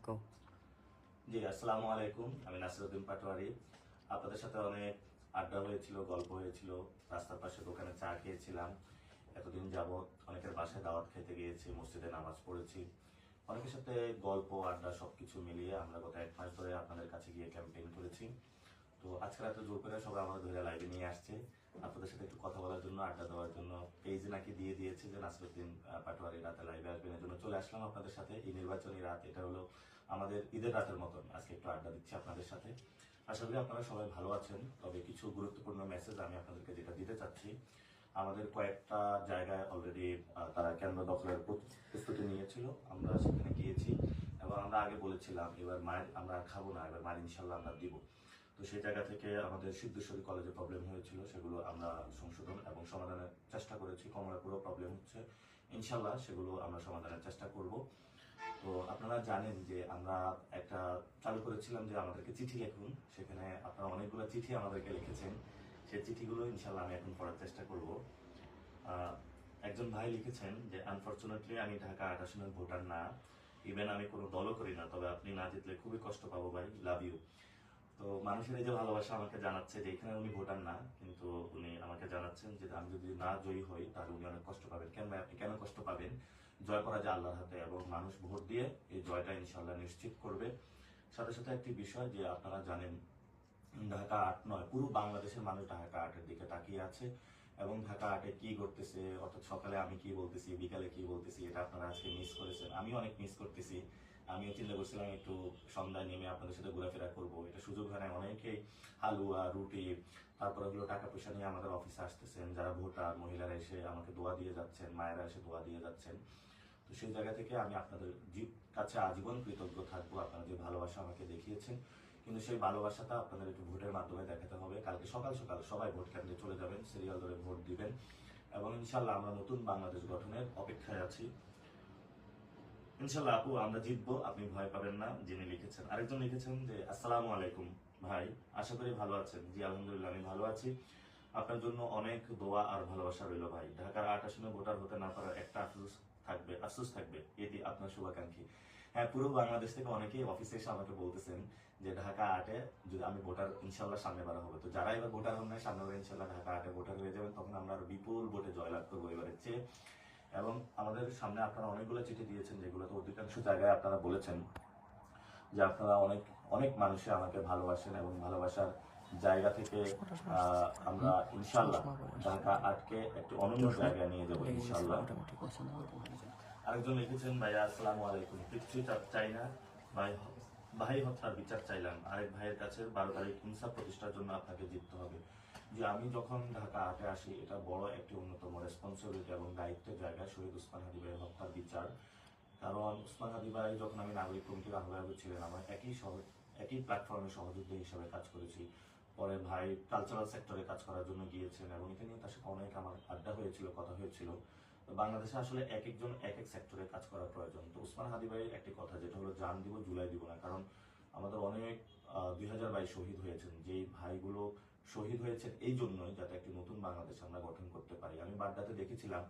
গো। জি, আসসালামু আলাইকুম। আমি নাসিরউদ্দিন পাটোয়ারি। আপনাদের সাথে অনেক আড্ডা হয়েছিল, গল্প হয়েছিল, রাস্তার পাশে দোকানে চা খেয়েছিলাম। এতদিন যাবৎ অনেকের বাসায় দাওয়াত খেতে গিয়েছি, মসজিদে নামাজ পড়েছি। অনেকের সাথে গল্প, আড্ডা সবকিছু মিলিয়ে আমরা গত 1 মাস ধরে আপনাদের কাছে গিয়ে ক্যাম্পেইন করেছি। তো আজকে রাতে জোর করে সবাই আমাদের ধরে লাইভে নিয়ে আসছে আপনাদের সাথে একটু কথা বলার জন্য, আড্ডা দেওয়ার জন্য। এই যে নাকি দিয়ে দিয়েছে যে নাসিরউদ্দিন পাটোয়ারি রাতে লাইভে আসবেন, এর জন্য চলে আসলাম আপনাদের সাথে। এই নির্বাচনী রাত, এটা হলো আমাদের ঈদের রাতের মতন। আজকে একটু আড্ডা দিচ্ছি আপনাদের সাথে। আশা করি আপনারা সবাই ভালো আছেন। তবে কিছু গুরুত্বপূর্ণ মেসেজ আমি আপনাদেরকে যেটা দিতে চাচ্ছি, আমাদের কয়েকটা জায়গায় অলরেডি তারা কেন্দ্র দখলের প্রস্তুতি নিয়েছিল। আমরা সেখানে গিয়েছি এবং আমরা আগে বলেছিলাম এবার মায়ের আমরা আর খাবো না, এবার মায়ের ইনশাল্লাহ আমরা দিব। তো সেই জায়গা থেকে আমাদের সিদ্ধেশ্বরী কলেজে প্রবলেম হয়েছিল, সেগুলো আমরা সংশোধন এবং সমাধানের চেষ্টা করেছি। কমলাপুরেও প্রবলেম হচ্ছে, ইনশাল্লাহ সেগুলো আমরা সমাধানের চেষ্টা করব। তো আপনারা জানেন যে আমরা একটা চালু করেছিলাম যে আমাদেরকে চিঠি লিখুন, সেখানে আপনারা অনেকগুলো চিঠি আমাদেরকে লিখেছেন। সেই চিঠিগুলো ইনশাল্লাহ আমি এখন পড়ার চেষ্টা করব। একজন ভাই লিখেছেন যে আনফরচুনেটলি আমি ঢাকা ৮ আসনের ভোটার না, ইভেন আমি কোনো দলও করি না, তবে আপনি না জিতলে খুবই কষ্ট পাবো ভাই, লাভ ইউ। তো মানুষের এই যে ভালোবাসা আমাকে জানাচ্ছে যে এখানে উনি ভোটার না, কিন্তু উনি আমাকে জানাচ্ছেন যে আমি যদি না জয়ী হই তাহলে উনি অনেক কষ্ট পাবেন। কেন ভাই, আপনি কেন কষ্ট পাবেন? জয় করা যায় আল্লাহর হাতে এবং মানুষ ভোট দিয়ে এই জয়টা ইনশাল্লাহ নিশ্চিত করবে। সাথে সাথে একটি বিষয় যে আপনারা জানেন, ঢাকা ৮ নয়, পুরো বাংলাদেশের মানুষ ঢাকা ৮-এর দিকে তাকিয়ে আছে এবং ঢাকা ৮-এ কি করতেছে, অর্থাৎ সকালে আমি কি বলতেছি, বিকালে কি বলতেছি, এটা আপনারা আজকে মিস করেছেন। আমি অনেক মিস করতেছি। আমিও চিন্তা করছিলাম একটু সন্ধ্যায় নেমে আপনাদের সাথে ঘোরাফেরা করবো, এটা সুযোগ হয় না। অনেকেই হালুয়া, রুটি, তারপরে হলো টাকা পয়সা নিয়ে আমাদের অফিসে আসতেছেন, যারা ভোটার মহিলারা এসে আমাকে দোয়া দিয়ে যাচ্ছেন, মায়েরা এসে দোয়া দিয়ে যাচ্ছেন। তো সেই জায়গা থেকে আমি আপনাদের কাছে আজীবন কৃতজ্ঞ থাকবো, আপনারা যে ভালোবাসা আমাকে দেখিয়েছেন। কিন্তু সেই ভালোবাসাটা আপনাদের একটু ভোটের মাধ্যমে দেখাতে হবে। কালকে সকাল সকাল সবাই ভোট কেন্দ্রে চলে যাবেন, সিরিয়াল ধরে ভোট দিবেন এবং ইনশাল্লাহ আমরা নতুন বাংলাদেশ গঠনের অপেক্ষায় আছি। ইনশাল্লাহ আপু আমরা জিতবো, আপনি ভয় পাবেন না। যিনি লিখেছেন, আরেকজন লিখেছেন যে আসসালামু আলাইকুম ভাই, আশা করি ভালো আছেন। জি আলহামদুলিল্লাহ আমি ভালো আছি। আপনার জন্য অনেক দোয়া আর ভালোবাসা রইল ভাই। ঢাকার ৮ আসনে ভোটার হতে না পারার একটা আফসোস থাকবে, এটি আপনার শুভাকাঙ্ক্ষী। হ্যাঁ, পুরো বাংলাদেশ থেকে অনেকেই অফিসে এসে আমাকে বলতেছেন যে ঢাকা ৮-এ যদি আমি ভোটার ইনশাল্লাহ সামনে বাড়া হবে। তো যারা এবার ভোটার হন নাই, সামনে ইনশাল্লাহ ঢাকা ৮-এ ভোটার হয়ে যাবেন, তখন আমরা আরো বিপুল ভোটে জয়লাভ করবো এবারের চেয়ে। এবং আমাদের সামনে আপনারা অনেকগুলো চিঠি দিয়েছেন, যেগুলোতে অধিকাংশ জায়গায় আপনারা বলেছেন যে আপনারা অনেক অনেক মানুষে আমাকে ভালোবাসেন এবং ভালোবাসার জায়গা থেকে আমরা ইনশাল্লাহ ঢাকা ৮-কে একটি অনন্য জায়গায় নিয়ে যাবো ইনশাল্লাহ। আরেকজন লিখেছেন ভাইয়া আসসালামু আলাইকুম, কিচ্ছু চাই না ভাই, ভাই হত্যার বিচার চাইলাম। আরেক ভাইয়ের কাছে 12 তারিখ ইনসাফ প্রতিষ্ঠার জন্য আপনাকে জিততে হবে। যে আমি যখন ঢাকা ৮-এ আসি, এটা বড় একটি অন্যতম রেসপন্সিবিলিটি এবং দায়িত্বের জায়গা, শহীদ ওসমান হাদী ভাইয়ের হত্যার বিচার। কারণ ওসমান হাদী ভাই যখন আমি নাগরিক কমিটির আহ্বায়ক ছিলেন, আমরা একই প্ল্যাটফর্মে সহযোদ্ধা হিসাবে কাজ করেছি। পরে ভাই কালচারাল সেক্টরে কাজ করার জন্য গিয়েছেন এবং এটা নিয়ে তার সাথে অনেক আমার আড্ডা হয়েছিল, কথা হয়েছিল। তো বাংলাদেশে আসলে এক একজন এক এক সেক্টরে কাজ করার প্রয়োজন। তো ওসমান হাদী ভাইয়ের একটি কথা যেটা হলো জান দিব জুলাই দিব না, কারণ আমাদের অনেক 2000 ভাই শহীদ হয়েছেন। যেই ভাইগুলো শহীদ হয়েছেন এই জন্যই যাতে একটি নতুন বাংলাদেশ আমরা গঠন করতে পারি। আমি বাড্ডাতে দেখেছিলাম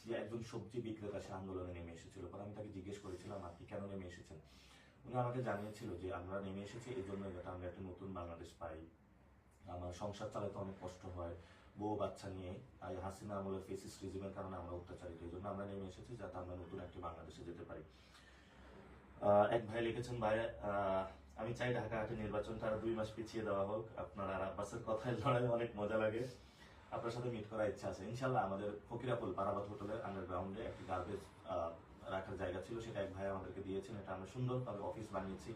যে একজন সবজি বিক্রেতা সে আন্দোলনে নেমে এসেছিল। পরে আমি তাকে জিজ্ঞেস করেছিলাম আপনি কেন নেমে এসেছেন? উনি আমাকে জানিয়েছিল যে আমরা নেমে এসেছি এই জন্য যাতে আমরা একটা নতুন বাংলাদেশ পাই। আমার সংসার চালাতে অনেক কষ্ট হয় বউ বাচ্চা নিয়ে, হাসিনা আমলের ফেসিস্ট রিজিমের কারণে আমরা অত্যাচারিত, এই জন্য আমরা নেমে এসেছি যাতে আমরা নতুন একটি বাংলাদেশে যেতে পারি। এক ভাই লিখেছেন ভাই আমি চাই ঢাকা ৮-এ নির্বাচনটা আরো 2 মাস পিছিয়ে দেওয়া হোক। আপনার আর আব্বাসের কথায় লড়াই অনেক মজা লাগে। আপনার সাথে মিট করার ইচ্ছা আছে ইনশাল্লাহ। আমাদের ফকিরাপুল পারাবাদ হোটেলের আন্ডারগ্রাউন্ডে একটি গার্বেজ রাখার জায়গা ছিল, সেটা এক ভাই আমাদেরকে দিয়েছেন। এটা আমরা সুন্দরভাবে অফিস বানিয়েছি।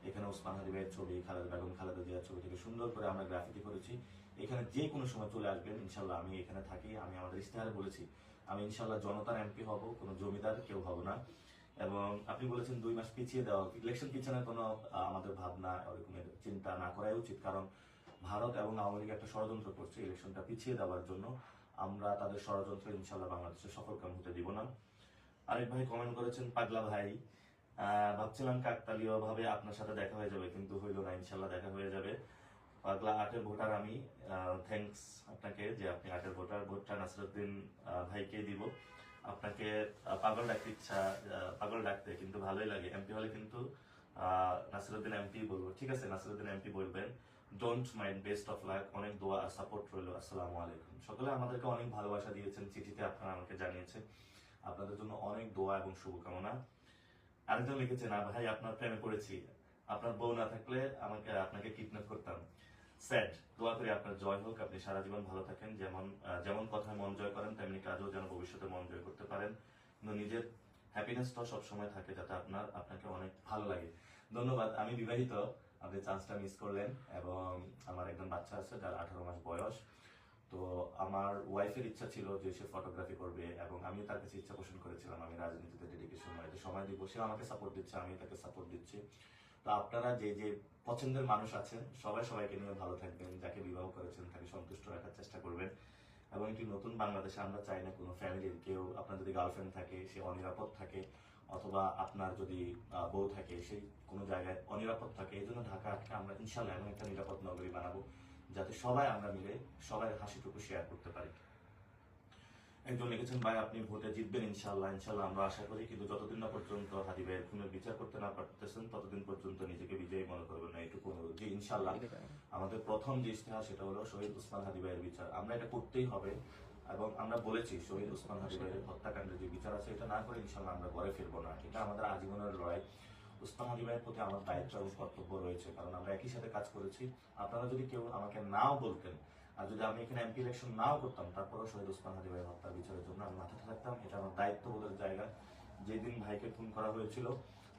এখানে ওসমান হাদী ভাইয়ের ছবি, খালেদা বেগম খালেদা জিয়ার ছবি থেকে সুন্দর করে আমরা গ্রাফিতি করেছি। এখানে যে কোনো সময় চলে আসবেন ইনশাল্লাহ, আমি এখানে থাকি। আমি আমাদের ইশতেহারে বলেছি আমি ইনশাল্লাহ জনতার এমপি হব, কোনো জমিদার কেউ হব না। এবং আপনি বলেছেন 2 মাস পিছিয়ে দেওয়া, ইলেকশন পিছনের কোনো আমাদের ভাবনা ওরকমের চিন্তা না করাই উচিত, কারণ ভারত এবং আওয়ামী লীগ একটা ষড়যন্ত্র করছে ইলেকশনটা পিছিয়ে দেওয়ার জন্য। আমরা তাদের ষড়যন্ত্র ইনশাল্লাহ বাংলাদেশে সফলকাম হতে দিব না। আরেক ভাই কমেন্ট করেছেন পাগলা ভাই, ভাবছিলাম কাকতালীয় ভাবে আপনার সাথে দেখা হয়ে যাবে, কিন্তু হইল না। ইনশাল্লাহ দেখা হয়ে যাবে। পাগলা 8-এর ভোটার আমি, থ্যাঙ্কস আপনাকে যে আপনি 8-এর ভোটার। ভোটটা নাসিরউদ্দিন ভাইকে দিব। আপনাকে পাগল ডাকতে ইচ্ছা, পাগল ডাকতে কিন্তু ভালোই লাগে। এমপি হলে কিন্তু নাসিরউদ্দিন এমপি বলবো, ঠিক আছে নাসিরউদ্দিন এমপি বলবেন don't mind, best of luck, অনেক দোয়া আর সাপোর্ট রইল, আসসালামু আলাইকুম। সকলে আমাদেরকে অনেক ভালোবাসা দিয়েছেন, চিঠিতে আপনারা আমাকে জানিয়েছেন, আপনাদের জন্য অনেক দোয়া এবং শুভকামনা। আরেকজন লিখেছেন ভাই আপনার প্রেমে পড়েছি, আপনার বউ না থাকলে আপনাকে কিডন্যাপ করতাম। স্যাড, দোয়া করি আপনার জয় হোক, আপনি সারা জীবন ভালো থাকেন, যেমন কথায় মন জয় করেন তেমনি কাজেও যেন ভবিষ্যতে মন জয় করতে পারেন, কিন্তু নিজের হ্যাপিনেসটা সবসময় থাকে যাতে আপনাকে অনেক ভালো লাগে। ধন্যবাদ। আমি বিবাহিত, আপনি চান্সটা মিস করলেন, এবং আমার একজন বাচ্চা আছে যার 18 মাস বয়স। তো আমার ওয়াইফের ইচ্ছা ছিল যে সে ফটোগ্রাফি করবে, এবং আমি তার কাছে ইচ্ছা পোষণ করেছিলাম আমি রাজনীতিতে ডেডিকেশন সময় দিব, সে আমাকে সাপোর্ট দিচ্ছে, আমি তাকে সাপোর্ট দিচ্ছি। তো আপনারা যে যে পছন্দের মানুষ আছেন সবাইকে নিয়ে ভালো থাকবেন, যাকে বিবাহ করেছেন তাকে সন্তুষ্ট রাখার চেষ্টা করবেন, এবং একটি নতুন বাংলাদেশে আমরা চাই না কোনো ফ্যামিলির কেউ, আপনার যদি গার্লফ্রেন্ড থাকে সে অনিরাপদ থাকে, অথবা আপনার যদি বউ থাকে সেই কোনো জায়গায় অনিরাপদ থাকে। এই জন্য ঢাকাকে আমরা ইনশাল্লাহ এমন একটা নিরাপদ নগরী বানাবো যাতে সবাই আমরা মিলে সবাই হাসিটুকু শেয়ার করতে পারি। একজন লিখেছেন ভাই আপনি ভোটে জিতবেন ইনশাল্লাহ, ইনশাল্লাহ আমরা আশা করি, কিন্তু যতদিন না পর্যন্ত হাদি ভাইয়ের খুনের বিচার করতে না পারতেছেন ততদিন পর্যন্ত নিজেকে বিজয়ী মনে করবেন না, এটুকু অনুরোধ। যে ইনশাল্লাহ আমাদের প্রথম যে ইস্তেহার সেটা হলো শহীদ উসমান হাদি ভাইয়ের বিচার, আমরা এটা করতেই হবে, এবং আমরা বলেছি শহীদ উসমান হাদি ভাইয়ের হত্যাকাণ্ডের যে বিচার আছে এটা না করে ইনশাল্লাহ আমরা ঘরে ফিরবো না, এটা আমাদের আজীবনের লড়াই। উসমান হাদি ভাইয়ের প্রতি আমার দায়িত্ব এবং কর্তব্য রয়েছে, কারণ আমরা একই সাথে কাজ করেছি। আপনারা যদি কেউ আমাকে নাও বলতেন, আর যদি আমি এখানে এমপি ইলেকশন নাও করতাম, তারপরেও শহীদ উসমান হাদি ভাইয়ের হত্যার বিচারের জন্য আমি মাঠে থাকতাম, এটা আমার দায়িত্ববোধের জায়গা। যেদিন ভাইকে খুন করা হয়েছিল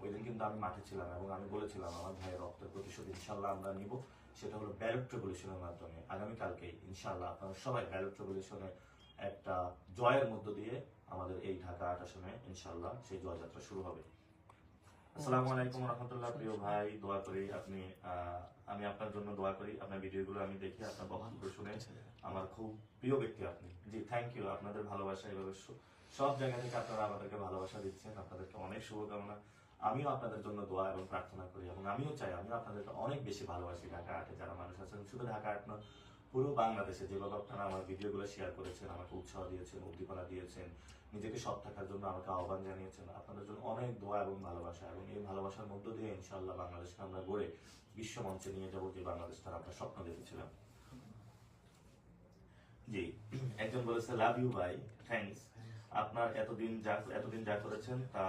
ওই দিন কিন্তু আমি মাঠে ছিলাম, এবং আমি বলেছিলাম আমার ভাইয়ের রক্তের প্রতিশোধ ইনশাল্লাহ আমরা নিব, সেটা হলো ব্যালট রেভলিউশনের মাধ্যমে। আগামীকালকে ইনশাল্লাহ আপনারা সবাই ব্যালট রেভলিউশনের একটা জয়ের মধ্য দিয়ে আমাদের এই ঢাকা 8 আসনে ইনশাল্লাহ সেই জয়যাত্রা শুরু হবে। আসসালামু আলাইকুম রহমতুল্লাহ। প্রিয় ভাই, দোয়া করি আপনি, আমি আপনার জন্য দোয়া করি, আপনার ভিডিওগুলো আমি দেখি, আপনার বক্তব্য শুনে আমার খুব প্রিয় ব্যক্তি আপনি। জি থ্যাংক ইউ, আপনাদের ভালোবাসা এভাবে সব জায়গা থেকে আপনারা আমাদেরকে ভালোবাসা দিচ্ছেন, আপনাদেরকে অনেক শুভকামনা। আমিও আপনাদের জন্য দোয়া এবং প্রার্থনা করি, এবং আমিও চাই আমিও আপনাদেরকে অনেক বেশি ভালোবাসি। ঢাকা 8-এ যারা মানুষ আছেন, শুধু ঢাকা 8 নয়, পুরো বাংলাদেশে যেভাবে আপনারা আমার ভিডিওগুলো শেয়ার করেছেন, আমাকে উৎসাহ দিয়েছেন, উদ্দীপনা দিয়েছেন, নিজেকে সৎ থাকার জন্য আমাকে আহ্বান জানিয়েছেন, আপনাদের জন্য অনেক দোয়া এবং ভালোবাসা, এবং এই ভালোবাসার মধ্য দিয়ে ইনশাআল্লাহ বাংলাদেশকে আমরা গড়ে বিশ্ব মঞ্চে নিয়ে যাব, যে বাংলাদেশটার আমরা স্বপ্ন দেখেছিলাম। জি, একজন বলেছে লাভ ইউ ভাই, থ্যাঙ্কস। আপনার এতদিন যা করেছেন তা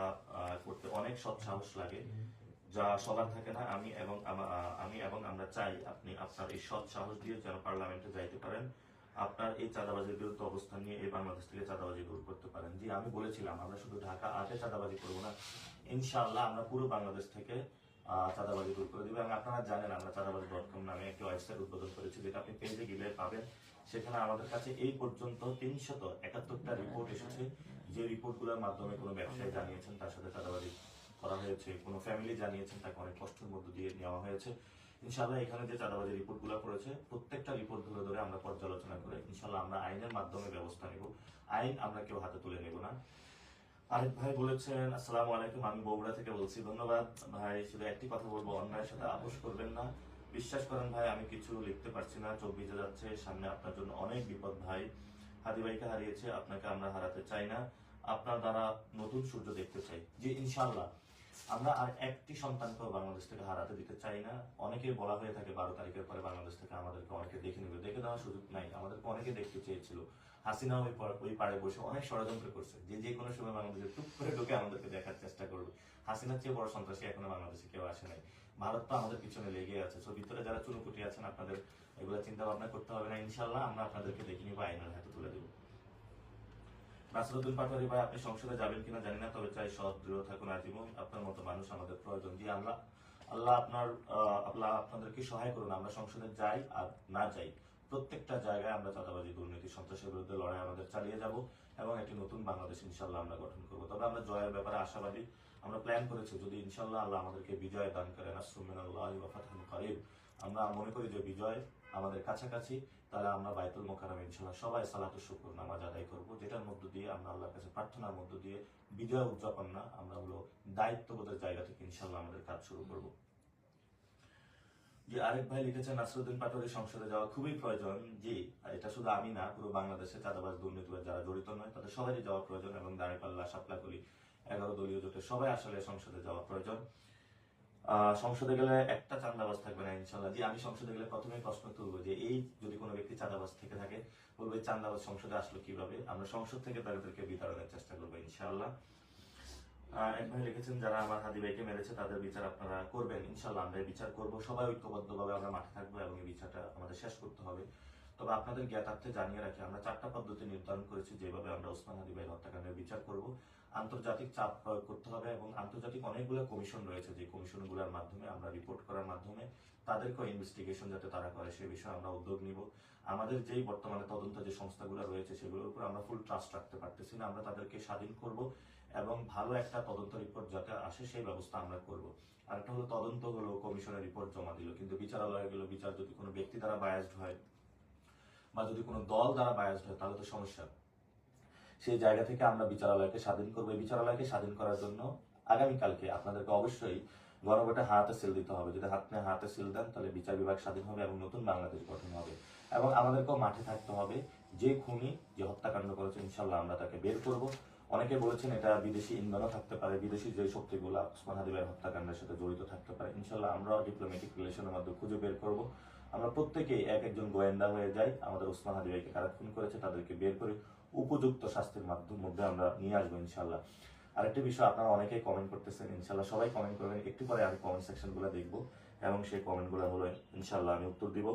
করতে অনেক সৎ সাহস লাগে, যা সবার থাকে না। আমি এবং আমরা চাই আপনি আপনার এই সৎ সাহস দিয়ে যেন পার্লামেন্টে যাইতে পারেন, আপনার এই চাঁদাবাজির বিরুদ্ধে অবস্থান নিয়ে এই বাংলাদেশ থেকে চাঁদাবাজি দূর করতে পারেন। জি, আমি বলেছিলাম আমরা শুধু ঢাকা 8-এ চাঁদাবাজি করবো না, ইনশাআল্লাহ আমরা পুরো বাংলাদেশ থেকে চাঁদাবাজি দূর করে দিব। এবং আপনারা জানেন আমরা চাঁদাবাজি.com নামে একটি ওয়েবসাইট উদ্বোধন করেছি, যেটা আপনি পেজে গেলে পাবেন। সেখানে আমাদের কাছে এই পর্যন্ত 371টা রিপোর্ট এসেছে, যে রিপোর্টগুলোর মাধ্যমে কোনো ব্যবসায়ী জানিয়েছেন তার সাথে চাঁদাবাজি করা হয়েছে, কোনো ফ্যামিলি জানিয়েছেন তাকে অনেক কষ্টের মধ্য দিয়ে নেওয়া হয়েছে। ইনশাআল্লাহ এখানে যে চাঁদাবাজি রিপোর্টগুলো করেছে প্রত্যেকটা রিপোর্ট ধরে ধরে আমরা পর্যালোচনা করে ইনশাআল্লাহ আমরা আইনের মাধ্যমে ব্যবস্থা নেব, আইন আমরা কেউ হাতে তুলে নেব না। আরেক ভাই বলেছেন আসসালামু আলাইকুম, আমি বগুড়া থেকে বলছি। ধন্যবাদ ভাই, শুধু একটি কথা বলবো, অন্যায়ের সাথে আপোষ করবেন না। বিশ্বাস করেন ভাই আমি কিছু লিখতে পারছি না, চোখ ভিজে যাচ্ছে, সামনে আপনার জন্য অনেক বিপদ ভাই। হাদি ভাইকে হারিয়েছে, আপনাকে আমরা হারাতে চাই না, আপনার দ্বারা নতুন সূর্য দেখতে চাই। যে ইনশাআল্লাহ আমরা আর একটি সন্তানকেও বাংলাদেশ থেকে হারাতে দিতে চাই না। অনেকেই বলা হয়ে থাকে 12 তারিখের পরে বাংলাদেশ থেকে আমাদেরকে অনেকে দেখে নেবে, দেখে দেওয়ার সুযোগ নাই, আমাদেরকে অনেকে দেখতে চেয়েছিল। হাসিনা ওই পাড়ে বসে অনেক ষড়যন্ত্র করছে, যে কোনো সময় বাংলাদেশে টুক করে ঢুকে আমাদেরকে দেখার চেষ্টা করবে। হাসিনার চেয়ে বড় সন্ত্রাসী এখনো বাংলাদেশে কেউ আসে নাই। ভারত তো আমাদের পিছনে লেগে আছে, সো ভিতরে যারা চুনুপুটি আছেন আপনাদের এগুলো চিন্তা ভাবনা করতে হবে না। ইনশাআল্লাহ আমরা আপনাদেরকে দেখে নিব, আইনের হাতে তুলে দেবো। নাসিরউদ্দিন পাটোয়ারি ভাই, আপনি সংসদে যাবেন কিনা জানি না, তবে চাই সৎ দৃঢ় থাকুন আজীবন, আপনার মতো মানুষ আমাদের প্রয়োজন। জি আল্লাহ আপনাদেরকে সহায় করুন, আমরা সংসদে যাই আর না যাই, প্রত্যেকটা জায়গায় আমরা চাঁদাবাজি, দুর্নীতি, সন্ত্রাসের বিরুদ্ধে লড়াই আমাদের চালিয়ে যাব, এবং একটি নতুন বাংলাদেশ ইনশাল্লাহ আমরা গঠন করব। তবে আমরা জয়ের ব্যাপারে আশাবাদী, আমরা প্ল্যান করেছি যদি ইনশাল্লাহ আল্লাহ আমাদেরকে বিজয় দান করেন, নাসরুম মিনাল্লাহি ওয়া ফাতহুন করিব, আমরা মনে করি যে বিজয় আমাদের কাছাকাছি, তাহলে আমরা বাইতুল মোকাররমে ইনশাআল্লাহ সবাই সালাতুল শুকর নামাজ আদায় করব, যেটার মধ্য দিয়ে আমরা আল্লাহর কাছে প্রার্থনার মধ্য দিয়ে বিজয় উদযাপন না, আমরা হলো দায়িত্ববোধের জায়গা থেকে ইনশাআল্লাহ আমাদের কাজ শুরু করব। যে আরেক ভাই লিখেছেন নাসিরউদ্দিন পাটোয়ারি সংসদে যাওয়া খুবই প্রয়োজন। জি, এটা শুধু আমি না, পুরো বাংলাদেশে চাঁদাবাজ, দুর্নীতি যারা জড়িত নয় তাদের সবারই যাওয়া প্রয়োজন, এবং দাঁড়িপাল্লা, শাপলাকলি, 11 দলীয় জোটের সবাই আসলে সংসদে যাওয়া প্রয়োজন। সংসদে গেলে একটা চাঁদাবাজ থাকবে না ইনশাল্লাহ। জি, আমি সংসদে গেলে প্রথমেই প্রশ্ন তুলবো যে এই যদি কোনো ব্যক্তি চাঁদাবাজ থেকে থাকে, বলবো এই চাঁদাবাজ সংসদে আসলো কিভাবে, আমরা সংসদ থেকে তাদেরকে বিতাড়নের চেষ্টা করবো ইনশাল্লাহ। এক ভাই লিখেছেন যারা আমার হাদি ভাইকে মেরেছে তাদের বিচার আপনারা করবেন ইনশাল্লাহ। আমরা এই বিচার করবো, সবাই ঐক্যবদ্ধভাবে আমরা মাঠে থাকবো এবং এই বিচারটা আমাদের শেষ করতে হবে। তবে আপনাদের জ্ঞাতার্থে জানিয়ে রাখি, আমরা 4টা পদ্ধতি নির্ধারণ করেছি যেভাবে আমরা ওসমান হাদি ভাই হত্যাকাণ্ডের বিচার করব। আন্তর্জাতিক চাপ প্রয়োগ করতে হবে এবং আন্তর্জাতিক অনেকগুলো কমিশন রয়েছে, যে কমিশনগুলোর মাধ্যমে আমরা রিপোর্ট করার মাধ্যমে তাদেরকেও ইনভেস্টিগেশন যাতে তারা করে সে বিষয়ে আমরা উদ্যোগ নিব। আমাদের যেই বর্তমানে তদন্ত যে সংস্থাগুলো রয়েছে সেগুলোর উপর আমরা ফুল ট্রাস্ট রাখতে পারতেছি না, আমরা তাদেরকে স্বাধীন করব এবং ভালো একটা তদন্ত রিপোর্ট যাতে আসে সেই ব্যবস্থা আমরা করব। আরেকটা হলো তদন্ত হলো কমিশনের রিপোর্ট জমা দিল, কিন্তু বিচারালয়ে গেল, বিচার যদি কোনো ব্যক্তি দ্বারা বায়াসড হয় বা যদি কোনো দল দ্বারা বায়াসড হয় তাহলে তো সমস্যা। সেই জায়গা থেকে আমরা বিচারালয়কে স্বাধীন করবো। বিচারালয়কে স্বাধীন করার জন্য আগামীকালকে আপনাদেরকে অবশ্যই গণভোটে হাতে সিল দিতে হবে। যদি হাতে সিল দেন তাহলে বিচার বিভাগ স্বাধীন হবে এবং নতুন বাংলাদেশ গঠন হবে। এবং আমাদেরকেও মাঠে থাকতে হবে, যে খুনি যে হত্যাকাণ্ড করেছে ইনশাল্লাহ আমরা তাকে বের করব। অনেকে বলেছেন এটা বিদেশি ইন্ধনও থাকতে পারে, বিদেশি যে শক্তিগুলো ওসমান হাদি ভাইয়ের হত্যাকাণ্ডের সাথে জড়িত থাকতে পারে, ইনশাল্লাহ আমরাও ডিপ্লোম্যাটিক রিলেশনের মাধ্যমে খুঁজে বের করব। আমরা প্রত্যেকেই এক একজন গোয়েন্দা হয়ে যাই, আমাদের ওসমান হাদি ভাইকে কারা খুন করেছে তাদেরকে বের করে উপযুক্ত শাস্তির মধ্যে আমরা নিয়ে আসবো ইনশাল্লাহ। আরেকটি বিষয়, আপনারা অনেকেই কমেন্ট করতেছেন, ইনশাল্লাহ সবাই কমেন্ট করবেন, একটু পরে আমি কমেন্ট সেকশন গুলো দেখবো এবং সেই কমেন্ট গুলো হলো ইনশাল্লাহ আমি উত্তর দিব।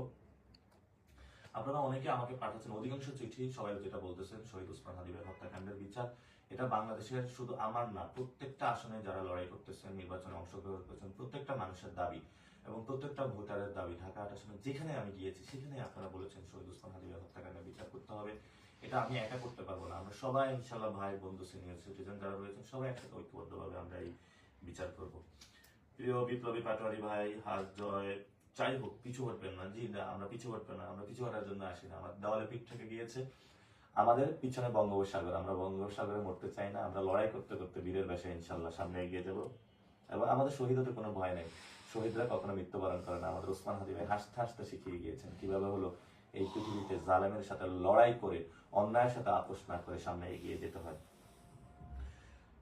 আপনারা অনেকে আমাকে পাঠাচ্ছেন অধিকাংশ চিঠি, সবাই যেটা বলতেছেন শহীদ ওসমান হাদি ভাই হত্যাকাণ্ডের বিচার, এটা বাংলাদেশের শুধু আমার না, প্রত্যেকটা আসনে যারা লড়াই করতেছেন, নির্বাচনে অংশগ্রহণ করছেন, প্রত্যেকটা মানুষের দাবি এবং প্রত্যেকটা ভোটারের দাবি। ঢাকা 8 আসনে যেখানে আমি গিয়েছি সেখানে আপনারা বলেছেন শহীদ ওসমান হাদি ভাই হত্যাকাণ্ডের বিচার করতে হবে। এটা আমি একা করতে পারবো না, আমরা সবাই ইনশাল্লাহ ভাই বন্ধু সিনিয়র সিটিজেন যারা রয়েছেন সবাই একসাথে ঐক্যবদ্ধভাবে আমরা এই বিচার করব। প্রিয় বিপ্লবী পাটোয়ারি ভাই, হাত জয়। যাই হোক, পিছু হটবেন না। জি না, আমরা পিছু হটবেন না, আমরা পিছু হটার জন্য আসি না। আমার দেওয়ালে পিঠ থেকে গিয়েছে, আমাদের পিছনে বঙ্গোপসাগর, আমরা বঙ্গোপসাগরে মরতে চাই না। আমরা লড়াই করতে করতে বীরের বেশে ইনশাল্লাহ সামনে এগিয়ে যাব এবং আমাদের শহীদ হতে কোনো ভয় নেই। শহীদরা কখনো মৃত্যুবরণ করে না। আমাদের ওসমান হাদি ভাই হাসতে হাসতে শিখিয়ে গিয়েছেন কিভাবে হলো এই পৃথিবীতে জালেমের সাথে লড়াই করে, অন্যায়ের সাথে আপোষ না করে সামনে এগিয়ে যেতে হয়।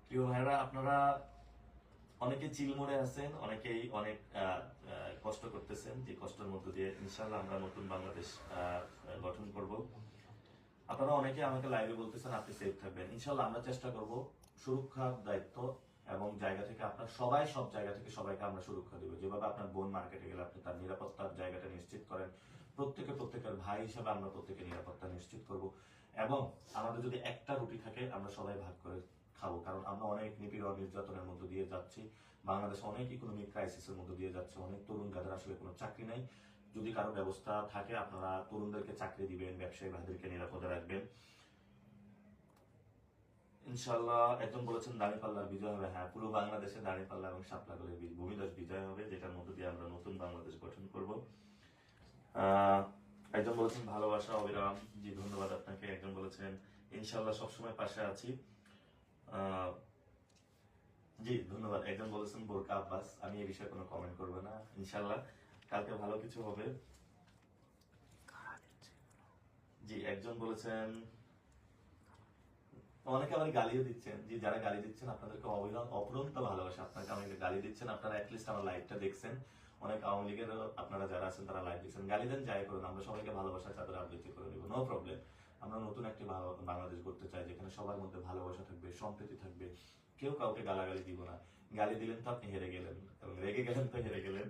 প্রিয় ভাইরা, আপনারা অনেকে চিলমরে আছেন, অনেকেই অনেক কষ্ট করতেছেন, যে কষ্টের মধ্য দিয়ে ইনশাল্লাহ আমরা নতুন বাংলাদেশ গঠন করব। আপনারা অনেকে আমাকে লাইভে বলতেছেন আপনি সেফ থাকবেন, ইনশাল্লাহ আমরা চেষ্টা করব। সুরক্ষার দায়িত্ব এবং জায়গা থেকে আপনার সবাই, সব জায়গা থেকে সবাইকে আমরা সুরক্ষা দেবো। যেভাবে আপনার বোন মার্কেটে গেলে আপনি তার নিরাপত্তার জায়গাটা নিশ্চিত করেন, প্রত্যেকের ভাই হিসেবে আমরা প্রত্যেকের নিরাপত্তা নিশ্চিত করব। এবং আমাদের যদি একটা রুটি থাকে আমরা সবাই ভাগ করে খাবো, কারণ আমরা অনেক নিপীড়ন নির্যাতনের মধ্য দিয়ে যাচ্ছি। বাংলাদেশ অনেক ইকোনমিক ক্রাইসিসের মধ্য দিয়ে যাচ্ছে, অনেক তরুণ যাদের আসলে কোনো চাকরি নাই। যদি কারো ব্যবস্থা থাকে আপনারা তরুণদেরকে চাকরি দিবেন, ব্যবসায়ী ভাইদেরকে নিরাপদে রাখবেন ইনশাল্লাহ। একজন বলেছেন দাঁড়িপাল্লার বিজয় হবে। হ্যাঁ, পুরো বাংলাদেশে দাঁড়িপাল্লা এবং শাপলাকলের ভূমিধস বিজয় হবে, যেটার মধ্য দিয়ে আমরা নতুন বাংলাদেশ গঠন করব। একজন বলেছেন ভালোবাসা অবিরাম। জি, ধন্যবাদ আপনাকে। একজন বলেছেন ইনশাল্লাহ সবসময় পাশে আছি। জি ধন্যবাদ। একজন বলেছেন বোরকা আব্বাস, আমি এই বিষয়ে কোনো কমেন্ট করবো না, ইনশাল্লাহ কালকে ভালো কিছু হবে। জি, একজন বলেছেন, অনেকে আমার গালিও দিচ্ছেন, যে যারা গালি দিচ্ছেন আপনাদেরকে অপরন্ত ভালোবাসা। আপনাকে আমাকে গালি দিচ্ছেন, আপনারা অ্যাটলিস্ট আমার লাইভটা দেখছেন। অনেক আওয়ামী লীগের আপনারা যারা আছেন তারা লাইভ দেখছেন, গালি দেন যাই করুন, আমরা সবাইকে ভালোবাসা চাদর আবৃত্তি করে দেবো, নো প্রবলেম। আমরা নতুন একটি বাংলাদেশ করতে চাই যেখানে সবার মধ্যে ভালোবাসা থাকবে, সম্প্রীতি থাকবে, কেউ কাউকে গালাগালি দিব না। গালি দিলেন তো আপনি হেরে গেলেন এবং রেগে গেলেন তো হেরে গেলেন।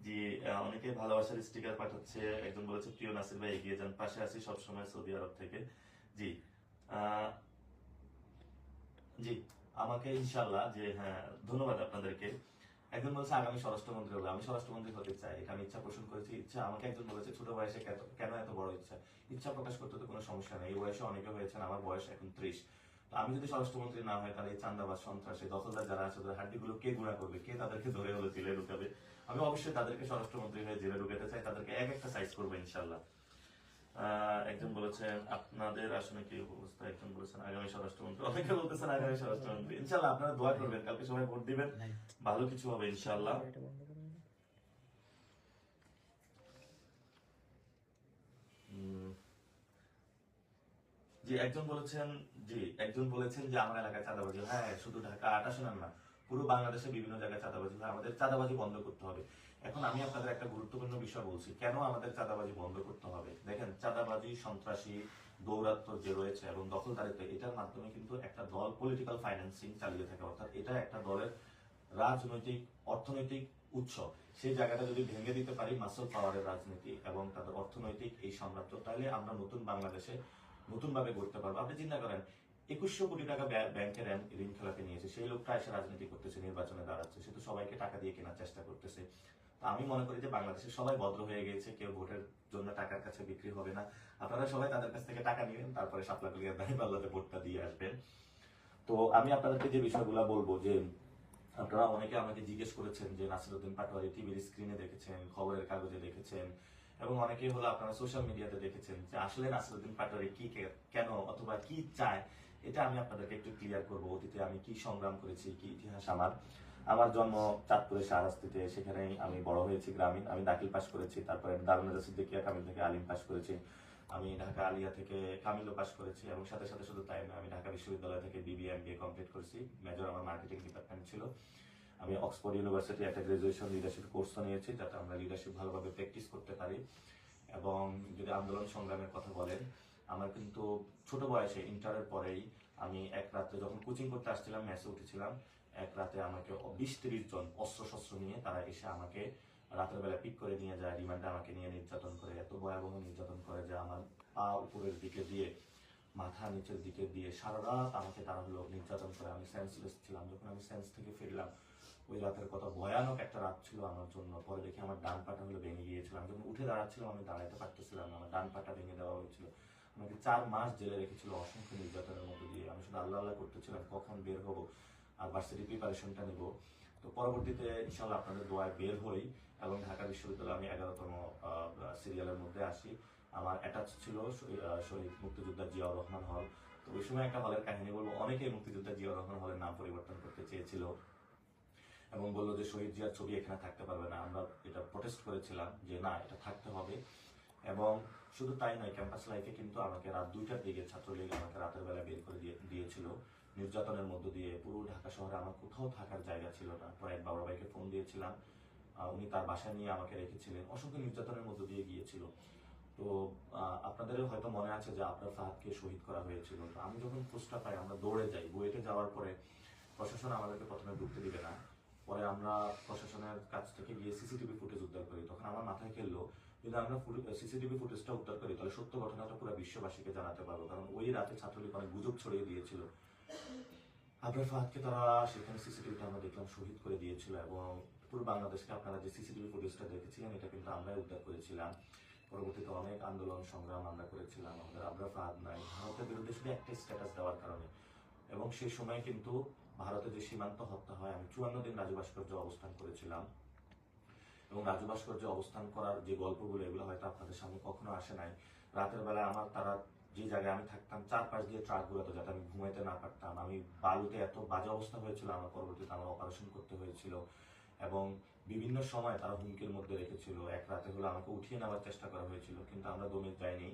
জি, অনেকে ভালোবাসার স্টিকার পাঠাচ্ছে। একজন বলেছে প্রিয় নাসির ভাই এগিয়ে যান, পাশে আছি সবসময় সৌদি আরব থেকে। জি জি, আমাকে ইনশাল্লাহ, যে হ্যাঁ ধন্যবাদ আপনাদেরকে। একজন বলছে আগামী স্বরাষ্ট্রমন্ত্রী হবে, আমি স্বরাষ্ট্রমন্ত্রী হতে চাই, এটা আমি ইচ্ছা পোষণ করেছি। ইচ্ছা, আমাকে একজন বলেছে ছোট বয়সে কেন এত বড় ইচ্ছা। ইচ্ছা প্রকাশ করতে তো কোনো সমস্যা নেই, এই বয়সে অনেকে হয়েছেন, আমার বয়স এখন 30। তো আমি যদি স্বরাষ্ট্রমন্ত্রী না হয় তাহলে এই চান্দাবাজ সন্ত্রাসী দখলদার যারা আছে ওদের হাড্ডিগুলো কে গুঁড়া করবে, কে তাদেরকে ধরে হলো জেলে ঢুকাবে। আমি অবশ্যই তাদেরকে স্বরাষ্ট্রমন্ত্রী হয়ে জেলে ঢুকাতে চাই, তাদেরকে এক একটা সাইজ করবো ইনশাল্লাহ। একজন বলেছেন আপনাদের আসলে কি অবস্থা, একজন বলেছেন আগামী স্বরাষ্ট্রমন্ত্রী, অনেকে বলতেছেন আগামী স্বরাষ্ট্রমন্ত্রী। ইনশাল্লাহ আপনারা দোয়া করবেন, কালকে সবাই ভোট দিবেন, ভালো কিছু হবে ইনশাল্লাহ। জি, একজন বলেছেন যে আমার এলাকায় চাঁদাবাজি। হ্যাঁ, শুধু ঢাকা 8 আসনের না, পুরো বাংলাদেশে বিভিন্ন জায়গায় চাঁদাবাজি হয়, আমাদের চাঁদাবাজি বন্ধ করতে হবে। এখন আমি আপনাদের একটা গুরুত্বপূর্ণ বিষয় বলছি, কেন আমাদের চাঁদাবাজি বন্ধ করতে হবে। দেখেন, চাঁদাবাজি, সন্ত্রাসী, দৌরাত্ম্য যে রয়েছে এবং দখলদারিত্ব, এটার মাধ্যমে কিন্তু একটা দল পলিটিক্যাল ফাইন্যান্সিং চালিয়ে থাকে, অর্থাৎ এটা একটা দলের রাজনৈতিক অর্থনৈতিক উৎস। সেই জায়গাটা যদি ভেঙে দিতে পারি মাসল পাওয়ারের রাজনীতি এবং তাদের অর্থনৈতিক এই সাম্রাজ্য, তাহলে আমরা নতুন বাংলাদেশে নতুন ভাবে গড়তে পারবো। আপনি চিন্তা করেন, 2100 কোটি টাকা ব্যাংকের ঋণ খেলাপি নিয়েছে, সেই লোকটা এসে রাজনীতি করতেছে, নির্বাচনে দাঁড়াচ্ছে, সে তো সবাইকে টাকা দিয়ে কেনার চেষ্টা করতেছে। তো আমি মনে করি যে বাংলাদেশে সবাই ভদ্র হয়ে গেছে, কেউ ভোটের জন্য টাকার কাছে বিক্রি হবে না। আপনারা সবাই তাদের কাছ থেকে টাকা নিবেন, তারপরে শাপলা কলিয়ার দাঁড়িপাল্লাতে ভোটটা দিয়ে আসবেন। তো আমি আপনাদেরকে যে বিষয়গুলো বলবো, যে আপনারা অনেকে আমাকে জিজ্ঞেস করেছেন যে নাসিরউদ্দিন পাটোয়ারি টিভির স্ক্রিনে দেখেছেন, খবরের কাগজে দেখেছেন, এবং অনেকেই হলো আপনারা সোশ্যাল মিডিয়াতে দেখেছেন, যে আসলে নাসিরউদ্দিন পাটোয়ারি কি কেন অথবা কি চায়, এটা আমি আপনাদেরকে একটু ক্লিয়ার করব। অতীতে আমি কি সংগ্রাম করেছি, কি ইতিহাস আমার। আমার জন্ম চাঁদপুরের শাহরাস্তিতে, সেখানেই আমি বড় হয়েছি গ্রামীণ। আমি দাখিল পাস করেছি, তারপরে দারুন সিদ্দিকিয়া কামিল থেকে আলিম পাস করেছি, আমি ঢাকা আলিয়া থেকে কামিলও পাস করেছি, এবং সাথে সাথে শুধু তাই না, আমি ঢাকা বিশ্ববিদ্যালয় থেকে বিবিএ এমবিএ কমপ্লিট করেছি। মেজর আমার মার্কেটিং ডিপার্টমেন্ট ছিল। আমি অক্সফোর্ড ইউনিভার্সিটি একটা গ্রাজুয়েশন লিডারশিপ কোর্সও নিয়েছি, যাতে আমরা লিডারশিপ ভালোভাবে প্র্যাকটিস করতে পারি। এবং যদি আন্দোলন সংগ্রামের কথা বলেন, আমার কিন্তু ছোট বয়সে ইন্টারের পরেই আমি এক রাতে যখন কোচিং করতে আসছিলাম, মেসে উঠেছিলাম, এক রাতে আমাকে 20-30 জন অস্ত্র শস্ত্র নিয়ে তারা এসে আমাকে রাতের বেলা পিক করে নিয়ে যায়, রিমান্ডে আমাকে নিয়ে নির্যাতন করে, এত ভয়াবহ নির্যাতন করে যে আমার পা উপরের দিকে দিয়ে, মাথা নিচের দিকে দিয়ে সারা রাত আমাকে তারা হলো নির্যাতন করে। আমি সেন্সলেস ছিলাম। যখন আমি সেন্স থেকে ফিরলাম, ওই রাতের কথা ভয়ানক একটা রাত ছিল আমার জন্য। পরে দেখি আমার ডান পাটা হলো ভেঙে গিয়েছিল, আমি যখন উঠে দাঁড়াচ্ছিলাম আমি দাঁড়াতে পারতেছিলাম না, আমার ডান পাটা ভেঙে দেওয়া হয়েছিল। আমাকে 4 মাস জেলে রেখেছিল অসংখ্য নির্যাতনের মধ্যে দিয়ে। আমি শুধু আল্লাহ আল্লাহ করতেছিলাম কখন বের হবো আর ভার্সিটি প্রিপারেশনটা নিব। তো পরবর্তীতে ইনশাল্লাহ আপনাদের দোয়ায় বের হই এবং ঢাকা বিশ্ববিদ্যালয়ে আমি 11তম সিরিয়ালের মধ্যে আসি। আমার অ্যাটাচ ছিল শহীদ মুক্তিযোদ্ধা জিয়াউর রহমান হল। তো ওই সময় একটা হলের কাহিনী বলবো, অনেকেই মুক্তিযোদ্ধা জিয়াউর রহমান হলের নাম পরিবর্তন করতে চেয়েছিল এবং বললো যে শহীদ জিয়ার ছবি এখানে থাকতে পারবে না। আমরা এটা প্রটেস্ট করেছিলাম যে না, এটা থাকতে হবে। এবং শুধু তাই নয়, ক্যাম্পাস লাইফে কিন্তু আমাকে রাত 2টার দিকে ছাত্রলীগ আমাকে রাতের বেলা বের করে দিয়েছিল নির্যাতনের মধ্য দিয়ে। পুরো ঢাকা শহরে আমার কোথাও থাকার জায়গা ছিল না। পরে এক বড় ভাইকে ফোন দিয়েছিলাম, উনি তার বাসায় নিয়ে আমাকে রেখেছিলেন, অসংখ্য নির্যাতনের মধ্য দিয়ে গিয়েছিল। তো আপনাদের হয়তো মনে আছে যে আপনার ফাহাদকে শহীদ করা হয়েছিল। তো আমি যখন পোস্টটা পাই, আমরা দৌড়ে যাই। বুয়েটে যাওয়ার পরে প্রশাসন আমাদেরকে প্রথমে ঢুকতে দিবে না, পরে আমরা প্রশাসনের কাছ থেকে গিয়ে সিসিটিভি ফুটেজ উদ্ধার করি। তখন আমার মাথায় খেললো, যদি আমরা সিসিটিভি ফুটেজটা উদ্ধার করি তাহলে সত্য ঘটনাটা পুরো বিশ্ববাসীকে জানাতে পারবো, কারণ ওই রাতে ছাত্রলীগ অনেক গুজব ছড়িয়ে দিয়েছিল। আপনার ফাহাদকে তারা সেখানে সিসিটিভিটা আমরা দেখলাম শহীদ করে দিয়েছিল, এবং পুরো বাংলাদেশকে আপনারা যে সিসিটিভি ফুটেজটা দেখেছিলেন, এটা কিন্তু আমরাই উদ্ধার করেছিলাম। পরবর্তীতে অনেক আন্দোলন সংগ্রাম আমরা করেছিলাম, আমাদের আবরার ফাহাদ নাই ভারতের বিরুদ্ধে শুধু একটা স্ট্যাটাস দেওয়ার কারণে। এবং সেই সময় কিন্তু ভারতে যে সীমান্ত হত্যা হয়, আমি 54 দিন রাজু ভাস্কর্যে অবস্থান করেছিলাম। এবং রাজু ভাস্কর্যে অবস্থান করার যে গল্পগুলো, এগুলো হয়তো আপনাদের সামনে কখনো আসে নাই। রাতের বেলা আমার তারা যে জায়গায় আমি থাকতাম, চারপাশ দিয়ে ট্রাকগুলোতে, যাতে আমি ঘুমাইতে না পারতাম। আমি বালুতে এত বাজে অবস্থা হয়েছিল, আমার পরবর্তীতে আমার অপারেশন করতে হয়েছিল। এবং বিভিন্ন সময় তারা হুমকির মধ্যে রেখেছিল। এক রাতে হলো আমাকে উঠিয়ে নেওয়ার চেষ্টা করা হয়েছিল, কিন্তু আমরা দমে যাইনি।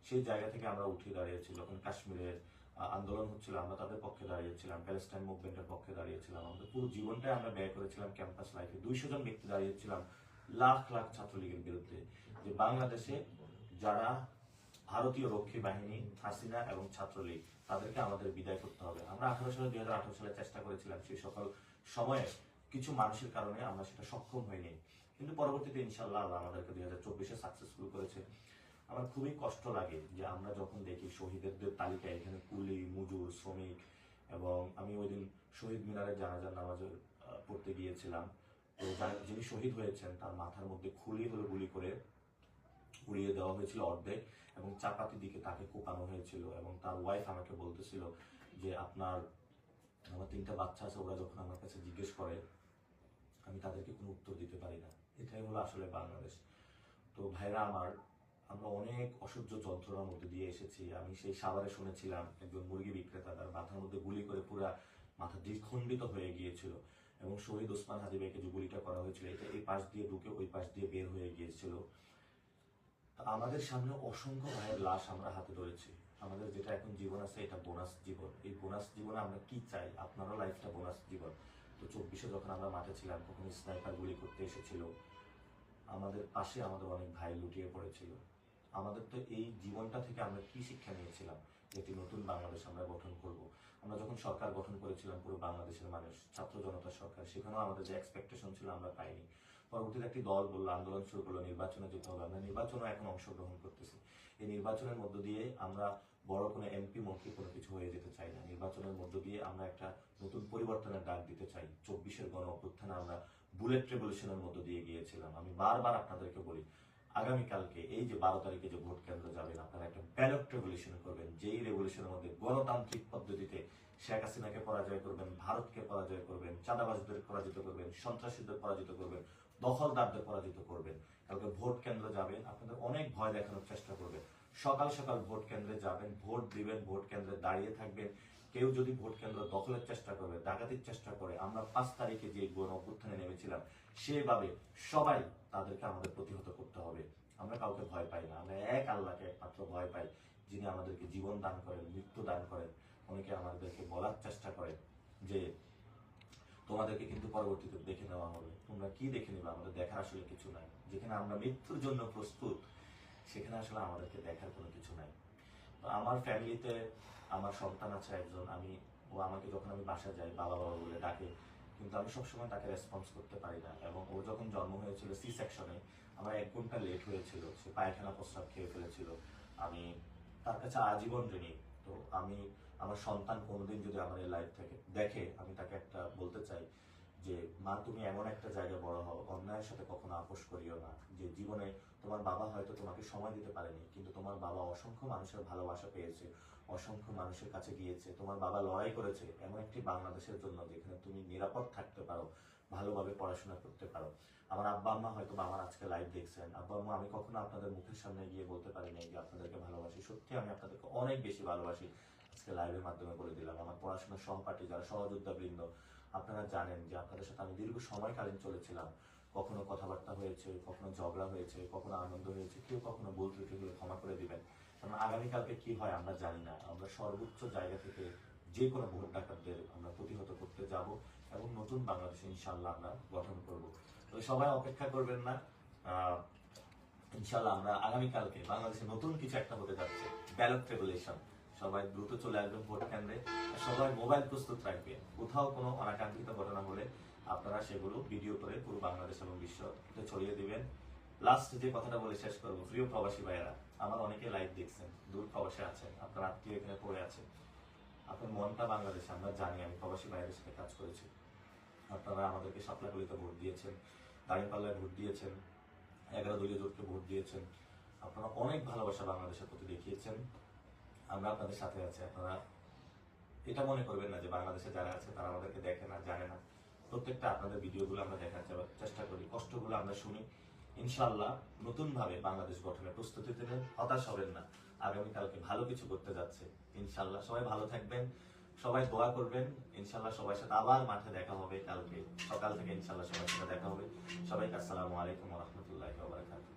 সেই জায়গা থেকে আমরা উঠে দাঁড়িয়েছি। যখন কাশ্মীরের আন্দোলন হচ্ছিল, আমরা তাদের পক্ষে দাঁড়িয়েছিলাম, প্যালেস্টাইন মুভমেন্টের পক্ষে দাঁড়িয়েছিলাম। আমাদের পুরো জীবনটাই আমরা ব্যয় করেছিলাম ক্যাম্পাস লাইফে। 200 জন ব্যক্তি দাঁড়িয়েছিলাম লাখ লাখ ছাত্রলীগের বিরুদ্ধে, যে বাংলাদেশে যারা ভারতীয় রক্ষী বাহিনী, হাসিনা এবং ছাত্রলীগ, তাদেরকে আমাদের বিদায় করতে হবে। আমরা 2018 সালে চেষ্টা করেছিলাম, সেই সকল সময়ে কিছু মানুষের কারণে আমরা সেটা সক্ষম হইনি, কিন্তু পরবর্তীতে ইনশাল্লাহ আল্লাহ আমাদেরকে 2024-এ সাকসেসফুল করেছে। আমার খুবই কষ্ট লাগে যে আমরা যখন দেখি শহীদদের তালিকায় এখানে কুলি, মজুর, শ্রমিক, এবং আমি ওই দিন শহীদ মিনারে জানাজার নামাজ পড়তে গিয়েছিলাম। তো যিনি শহীদ হয়েছেন তার মাথার মধ্যে খুলি হলো গুলি করে উড়িয়ে দেওয়া হয়েছিল অর্ধেক, এবং চাপাতি দিকে তাকে কোপানো হয়েছিল। এবং তার ওয়াইফ আমাকে বলতেছিল যে আমার 3টা বাচ্চা আছে, ওরা যখন আমার কাছে জিজ্ঞেস করে আমি তাদেরকে কোনো উত্তর দিতে পারি না। এটাই হলো আসলে বাংলাদেশ। তো ভাইরা আমার, আমরা অনেক অসহ্য যন্ত্রণার মধ্যে দিয়ে এসেছি। আমি সেই সাভারে শুনেছিলাম একজন মুরগি বিক্রেতা, তার মাথার মধ্যে গুলি করে পুরা মাথা দ্বিখণ্ডিত হয়ে গিয়েছিল। এবং শহীদ ওসমান হাদি ভাইকে যে গুলিটা করা হয়েছিল, এটা এই পাশ দিয়ে ঢুকে ওই পাশ দিয়ে বের হয়ে গিয়েছিল। আমাদের সামনে অসংখ্য ভাইয়ের লাশ আমরা হাতে ধরেছি। আমাদের যেটা এখন জীবন আছে, এটা বোনাস জীবন। এই বোনাস জীবনে আমরা কি চাই? আপনারও লাইফটা বোনাস জীবন। তো 24-এ যখন আমরা মাঠে ছিলাম তখন স্নাইপার গুলি করতে এসেছিল, আমাদের পাশে আমাদের অনেক ভাই লুটিয়ে পড়েছিল। আমাদের তো এই জীবনটা থেকে আমরা কি শিক্ষা নিয়েছিলাম যে একটি নতুন বাংলাদেশ আমরা গঠন করব। আমরা যখন সরকার গঠন করেছিলাম পুরো বাংলাদেশের মানুষ, ছাত্র জনতা সরকার, সেখানেও আমাদের যে এক্সপেকটেশন ছিল আমরা পাইনি। পরবর্তীতে একটি দল বললো, আন্দোলন শুরু করলো, নির্বাচনে যেতে হবে। আমরা নির্বাচনে এখন অংশগ্রহণ করতেছি। এই নির্বাচনের মধ্য দিয়ে আমরা বড় কোনো এমপি মন্ত্রী কোনো কিছু হয়ে যেতে চাই না। নির্বাচনের মধ্য দিয়ে আমরা একটা নতুন পরিবর্তনের ডাক দিতে চাই। 24-এর গণ অভ্যুত্থানে আমরা বুলেট রেভলিউশনের মধ্য দিয়ে গিয়েছিলাম। আমি বারবার আপনাদেরকে বলি, আগামীকালকে এই যে 12 তারিখে যে ভোট কেন্দ্র যাবেন, আপনারা একটা ব্যালট রেভলিউশন করবেন, যেই রেভলিউশনের মধ্যে গণতান্ত্রিক পদ্ধতিতে শেখ হাসিনাকে পরাজয় করবেন, ভারতকে পরাজয় করবেন, চাঁদাবাজদের পরাজিত করবেন, সন্ত্রাসীদের পরাজিত করবেন, দখলদারদের পরাজিত করবেন। কালকে ভোট কেন্দ্র যাবেন, আপনাদের অনেক ভয় দেখানোর চেষ্টা করবেন। সকাল সকাল ভোট কেন্দ্রে যাবেন, ভোট দিবেন, ভোট কেন্দ্রে দাঁড়িয়ে থাকবেন। কেউ যদি ভোট কেন্দ্র দখলের চেষ্টা করে, ডাকাতির চেষ্টা করে, আমরা 5 তারিখে যে গণ অভ্যুত্থানে নেমেছিলাম সেভাবে সবাই তাদেরকে আমাদের প্রতিহত করতে হবে। আমরা কাউকে ভয় পাই না, আমরা এক আল্লাহকে একমাত্র ভয় পাই, যিনি আমাদেরকে জীবন দান করেন, মৃত্যু দান করেন। অনেকে আমাদেরকে বলার চেষ্টা করে যে তোমাদেরকে কিন্তু পরবর্তীতে দেখে নেওয়া হবে। তোমরা কি দেখে নেবে? আমাদের দেখার আসলে কিছু নাই। যেখানে আমরা মৃত্যুর জন্য প্রস্তুত, সেখানে আসলে আমাদেরকে দেখার কোনো কিছু নাই। তো আমার ফ্যামিলিতে আমার সন্তান আছে একজন। ও আমাকে যখন আমি বাসা যাই বাবা বাবা বলে ডাকে, কিন্তু আমি সবসময় তাকে রেসপন্স করতে পারি না। এবং ও যখন জন্ম হয়েছিল সি সেকশনে, আমার 1 ঘন্টা লেট হয়েছিল, সে পায়খানা প্রস্রাব খেয়ে ফেলেছিল। আমি তার কাছে আজীবন ঋণী। তো আমি আমার সন্তান কোনোদিন যদি আমার এই লাইফ থেকে দেখে, আমি তাকে একটা বলতে চাই যে মা, তুমি এমন একটা জায়গায় বড় হও, অন্যায়ের সাথে কখনো আপোষ করিও না। যে জীবনে তোমার বাবা হয়তো তোমাকে সময় দিতে পারেনি, কিন্তু তোমার বাবা অসংখ্য মানুষের ভালোবাসা পেয়েছে, অসংখ্য মানুষের কাছে গিয়েছে। তোমার বাবা লড়াই করেছে এমন একটি বাংলাদেশের জন্য যেখানে তুমি নিরাপদ থাকতে পারো, ভালোভাবে পড়াশোনা করতে পারো। আমার আব্বা আম্মা হয়তো আমার আজকে লাইভ দেখছেন। আব্বা আম্মা, আমি কখনো আপনাদের মুখের সামনে গিয়ে বলতে পারিনি যে আপনাদেরকে ভালোবাসি। সত্যি আমি আপনাদেরকে অনেক বেশি ভালোবাসি। আজকে লাইভের মাধ্যমে বলে দিলাম। আমার পড়াশোনার সহপাঠী যারা সহযোদ্ধা বৃন্দ, আপনারা জানেন যে আপনাদের সাথে আমি দীর্ঘ সময়কালীন চলেছিলাম। কখনো কথাবার্তা হয়েছে, কখনো ঝগড়া হয়েছে, কখনো আনন্দ হয়েছে। কেউ কখনো ভুল ত্রুটি হলে ক্ষমা করে দিবেন, কারণ আগামীকালকে কি হয় আমরা জানি না। আমরা সর্বোচ্চ জায়গা থেকে যে কোনো ভোট ডাকাতদের আমরা প্রতিহত করতে যাব এবং নতুন বাংলাদেশ ইনশাল্লাহ আমরা গঠন করব। তো সবাই অপেক্ষা করবেন না, ইনশাল্লাহ আমরা আগামীকালকে বাংলাদেশে নতুন কিছু একটা হতে যাচ্ছে, ব্যালট রেগুলেশন। সবাই দ্রুত চলে আসবেন ভোট কেন্দ্রে। সবাই মোবাইল প্রস্তুত রাখবেন। কোথাও কোনো অনাকাঙ্ক্ষিত ঘটনা হলে আপনারা সেগুলো ভিডিও করে পুরো বাংলাদেশ এবং বিশ্বতে ছড়িয়ে দিবেন। লাস্ট যে কথাটা বলে শেষ করবো, প্রিয় প্রবাসী ভাইয়েরা, আমার অনেকে লাইভ দেখছেন, দূর প্রবাসে আছেন, আপনার আত্মীয় এখানে পড়ে আছে, আপনার মনটা বাংলাদেশে। আমরা জানি, আমি প্রবাসী ভাইয়ের সাথে কাজ করেছি। আপনারা আমাদেরকে সাপলাকলিতে ভোট দিয়েছেন, দাঁড়িপাল্লায় ভোট দিয়েছেন, 11 দলীয় জোটকে ভোট দিয়েছেন। আপনারা অনেক ভালোবাসা বাংলাদেশের প্রতি দেখিয়েছেন। আমরা আপনাদের সাথে আছি। আপনারা এটা মনে করবেন না যে বাংলাদেশে যারা আছে তারা আমাদেরকে দেখে না, জানে না। প্রত্যেকটা আপনাদের ভিডিওগুলো আমরা দেখার চেষ্টা করি, কষ্টগুলো আমরা শুনি। ইনশাআল্লাহ নতুন ভাবে বাংলাদেশ গঠনের প্রস্তুতি নেবেন, হতাশ হবেন না। আগামীকালকে ভালো কিছু করতে যাচ্ছে ইনশাআল্লাহ। সবাই ভালো থাকবেন, সবাই দোয়া করবেন। ইনশাআল্লাহ সবার সাথে আবার মাঠে দেখা হবে কালকে সকাল থেকে। ইনশাআল্লাহ সবার সাথে দেখা হবে। সবাইকে আসসালামু আলাইকুম ওয়া রাহমাতুল্লাহি ওয়া বারাকাতুহু।